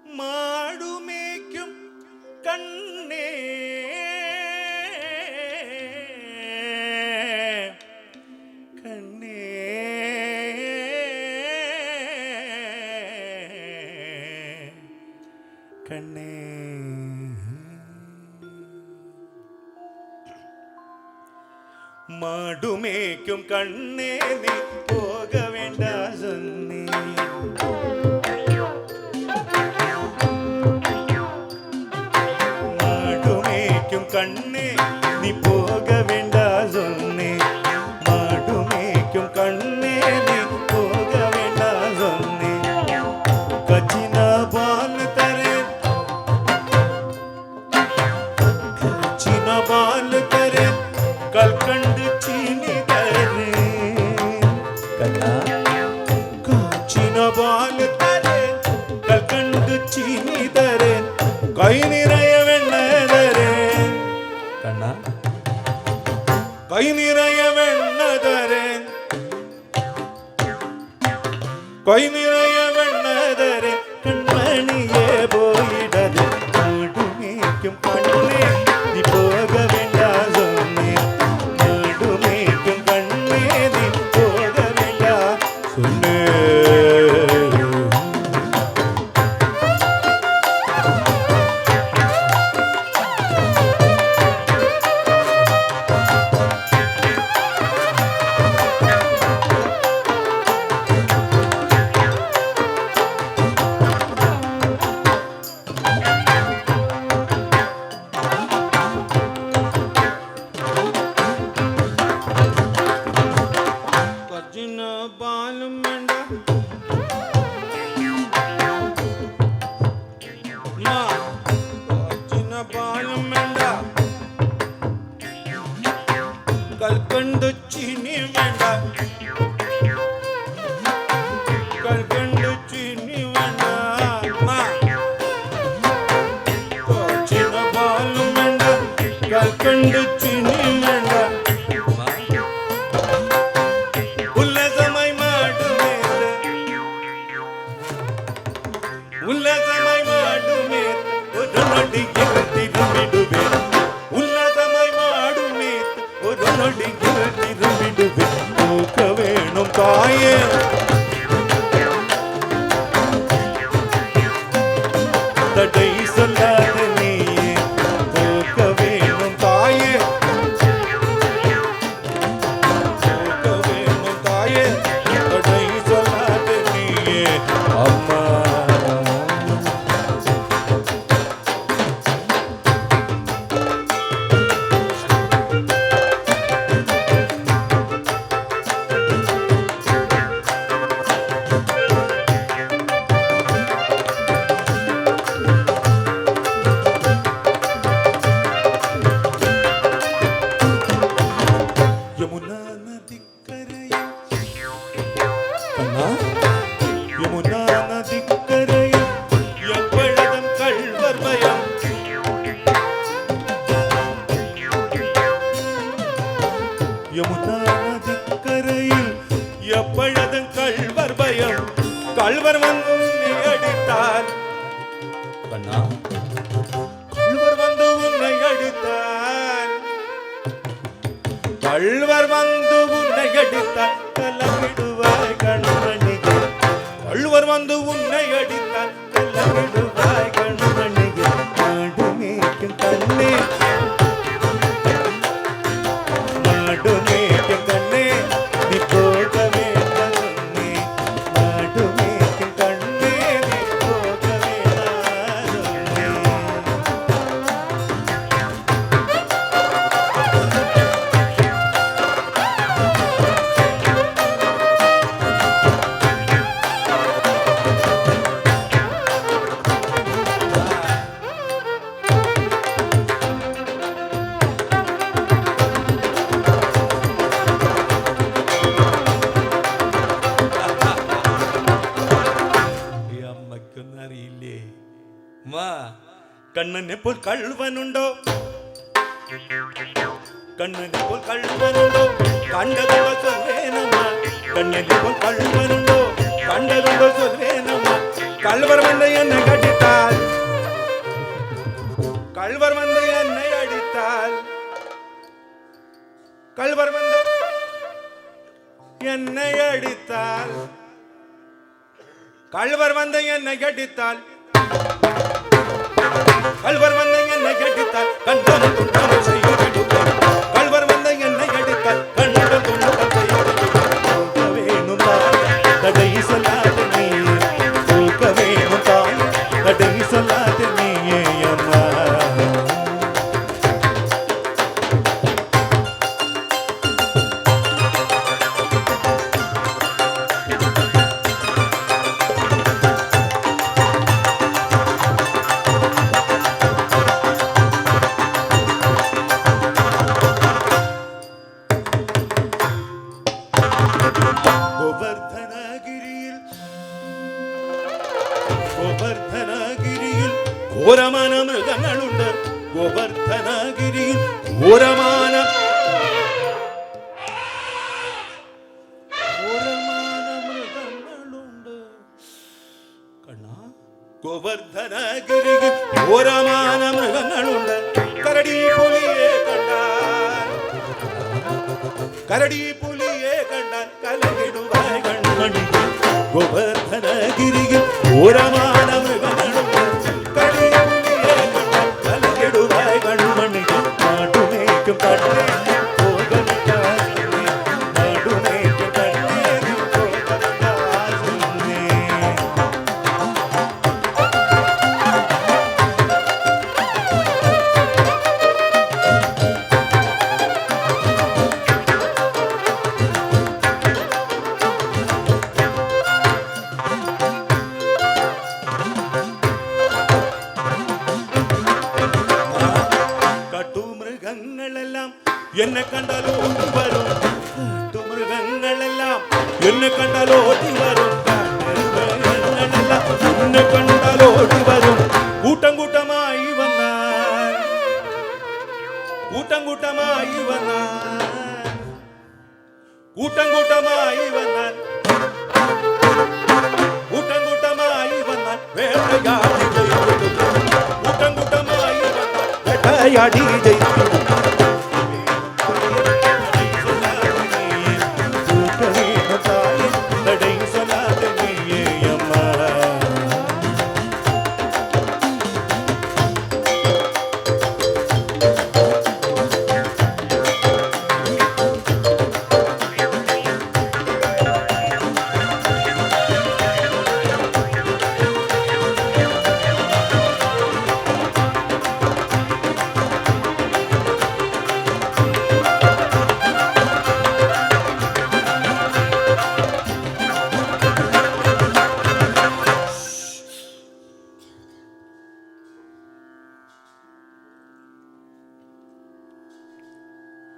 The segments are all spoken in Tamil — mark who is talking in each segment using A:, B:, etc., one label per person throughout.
A: மாடுமேய்க்கும் கண்ணே கண்ணே கண்ணே மாடுமேய்க்கும் கண்ணே நீ போக வேண்டாம் சொன்னே மாடுமேய்க்கும் கண்ணே நீ போக வேண்டாம் சொன்னே மாடுமேய்க்கும் கண்ணே நீ போக வேண்டாம் சொன்னே கச்சினா பால் தரேன் கச்சினா பால் தரேன் கல்கண்டு சீனி தரேன் கண்ணா கச்சினா பால் தரேன் கல்கண்டு சீனி தரேன் கை நிறைய வெண்ணெய் தரேன் கண்ணா கை நிறைய வெண்ணெய் தரேன் கை நிறைய வெண்ணெய் தரேன் கண்மணியே போயிடது மாடுமேய்க்கும் கண்ணே நீ போக வேண்டாம் சொன்னேன் மாடுமேய்க்கும் கண்ணே நீ போக வேண்டாம் சொன்னேன் பாலும் வேண்டாம் சின்ன பாலும் வேண்டாம் கல்கண்டு சீனி வேண்டாம் கல்கண்டு சீனி வேண்டாம் சின்ன பாலும் வேண்டாம் கல்கண்டு சீனி வேண்டாம் உல்லதமாய் மாடுமே ஒரு நொடியில் திரும்பிடுவேன் உல்லதமாய் மாடுமே ஒரு நொடியில் திரும்பிடுவேன் போக வேணும் தாயே தடை சொல்லாத நீயே போக வேணும் தாயே போக வேணும் தாயே தடை சொல்லாத நீயே அம்மா யமுனா நதிக்கரையில் யமுனா நதிக்கரையில் எப்பொழுதும் கள்வர் பயம் யமுனா நதிக்கரையில் எப்பொழுதும் கள்வர் பயம் கள்வர் வந்து உன்னை அடித்தார் கண்ணா கள்வர் வந்து உன்னை அடித்தார் கள்வர் வந்து உன்னை அடித்தார் கலவிடுவாய் கண்மணியே கள்வர் வந்து உன்னை அடித்தார் கலவிடுவாய் கண்மணியே மாடுமேய்க்கும் கண்ணே மாடுமேய்க்கும் கண்ணே நீ போக வேண்டாம் சொன்னே மாடுமேய்க்கும் கண்ணே நீ போக வேண்டாம் சொன்னே അറിയില്ലേ കണ്ണനെ പോൽ കള്ളുവനുണ്ടോ കണ്ണനെ പോൽ കള്ളുവനുണ്ടോ കണ്ടതുണ്ടോ ചൊല്ലേനമ്മ കണ്ണനെ പോൽ കള്ളുവനുണ്ടോ കണ്ടതുണ്ടോ ചൊല്ലേനമ്മ கள்வர் வந்து என்னை கட்டித்தால், கள்வர் வந்து என்னை அடித்தால், கள்வர் வந்து என்னை அடித்தால், கள்வர் வந்து என்னை கட்டித்தால், கள்வர் வந்து என்னை கட்டித்தால் கண்டம் துண்டம் செய்ய கட்டித்தால், கள்வர் வந்து என்னை கட்டித்தால் கண்டம் துண்டம் செய்ய கட்டித்தால் வேணும் தான் தடை சொல்லாத நீ, தூக்க வேணும் தான் தடை சொல்லாத நீயே அம்மா. கோவர்த்தனகிரியில் ഘോരமான மிருகങ്ങളുണ്ട്, கோவர்த்தனகிரியில் ഘോരமான மிருகങ്ങളുണ്ട്. கண்ணா, கோவர்த்தனகிரியில் ഘോരமான மிருகങ്ങളുണ്ട്. கரடி புலியே கண்டான், கரடி புலியே கண்டான் கலங்கிடுவாய் கண்மணி. கோவர்த்தனகிரியில் ഘോരமான மிருகங்களுண்டு, கரடி புலியே கண்டான் கலங்கிடுவாய் கண்மணி. நாடுமேய்க்கும் கண்ணே போகவிட்டாய், நாடுமேய்க்கும் கண்ணே போகவிட்டாய். கட்டுமிருகங்களெல்லாம் என்ன கண்டால் ஓடி வரும், கட்டுமிருகங்களெல்லாம் என்ன கண்டால் ஓடி வரும், கட்டுமிருகங்களெல்லாம் என்ன கண்டால் ஓடி வரும். கூட்டம் கூட்டமாய் வந்தான், கூட்டம் கூட்டமாய் வந்தான், கூட்டம் கூட்டமாய் வந்தான், கூட்டம் கூட்டமாய் வந்தான் வேட்டையாடி ஜெயித்து, கூட்டம் கூட்டமாய் வந்தான் வேட்டையாடி ஜெயித்து. தடை சொல்லாத நீயே அம்மா.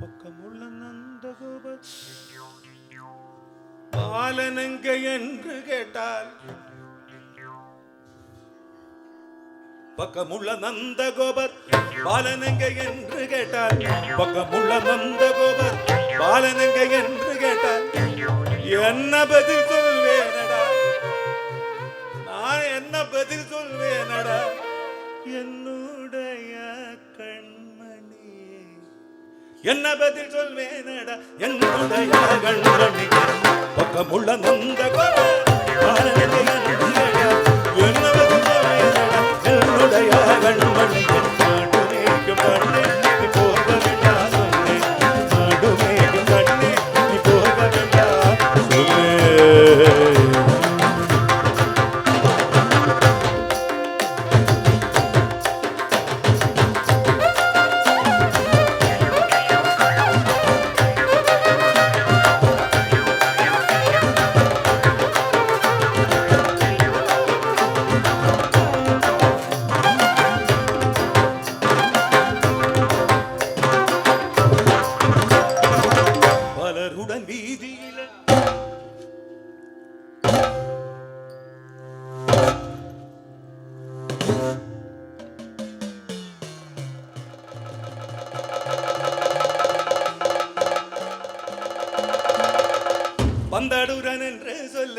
A: பக்கமுள்ள நந்தகோபர் பாலனங்க என்று கேட்டால், பக்கமுள்ள நந்தகோபர் பாலனங்க என்று கேட்டால், பக்கமுள்ள நந்தகோபர் பாலனங்க என்று கேட்டால் என்ன பதில் சொல்வேனடா, நான் என்ன பதில் சொல்வேனடா என்னுடைய கண்மணி, என்ன பதில் சொல்வேனடா என்னுடைய கண்மணி. பக்கமுள்ள நந்தகோபர் பாலனங்க என்று கேட்டால் என்ன பதில் சொல்வேனடா என்னுடைய கண்மணி. நாடுமேய்க்கும் கண்ணே நீ போக வேண்டாம் சொன்னே, நாடுமேய்க்கும் கண்ணே நீ போக வேண்டாம் சொன்னே. பலருடன் வீதியில பந்தடுரன் என்று சொல்ல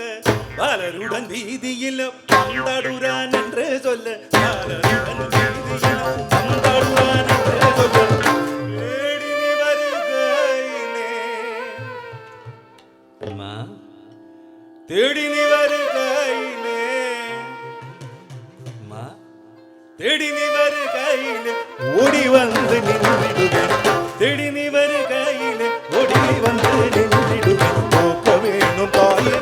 A: பாலருடன் வீதியில் பந்தாடுறான் என்று சொல்ல பாலருடன் வீதியில் பந்தாடுறான் என்று சொல்ல தேடி நீ வருகையிலே அம்மா தேடி நீ வருகையிலே அம்மா தேடி நீ வருகையிலே ஓடி வந்து நின்றிடுவேன் தேடி நீ வருகையிலே ஓடி வந்து நின்றிடுவேன் போக்க வேணும் தாயே